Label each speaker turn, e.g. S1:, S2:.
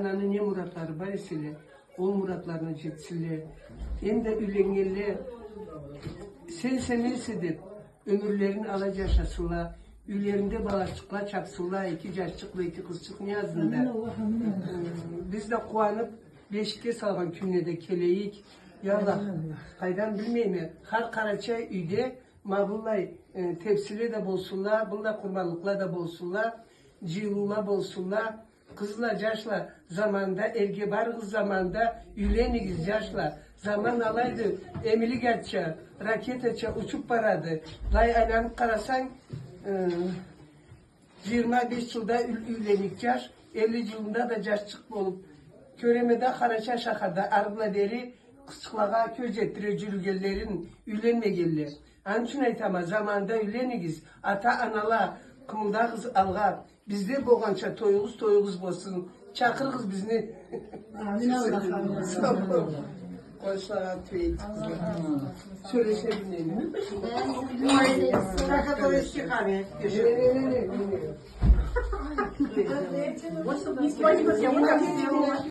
S1: ananın ne muratları var ise o muratlarına жетсилер. Hem de ülengeler sen nesidir? Ömürlerini alaca yaşasınlar. Ülerinde balaşıkla çaksınlar. 2 yaşçıkla 2 kızçık niyazında. Biz de kuanıp beşikte salgan kümlede keleyik. Yallah. Haydan bilmeyeyim. Har Karaçay üyde mabullay tepsili de bolsunlar. Bunda kurbanlıkla da bolsunlar. Cilula bolsunlar. Kızla yaşla zamanda ergebar kız zamanda ülenigiz yaşla. Zaman alaydı emili geçe raket açı uçup paradı. Lay anam karasan 25 yılda ülenik yaş 50 yılında da yaşçık olup köremede Karaça şakada argla deri kısıklağa köz ettire cülgellerin ülenme geller. Ançın aytama zamanda ülenigiz ata anala kımılda kız alga bizde boğança toyuğuz bolsun çakırgız bizni.
S2: Amin Allah.
S1: Koçlara tüyet kızlar. Söyleşebilirim.
S2: Sakat eski kahve.
S1: Ne.
S2: What's the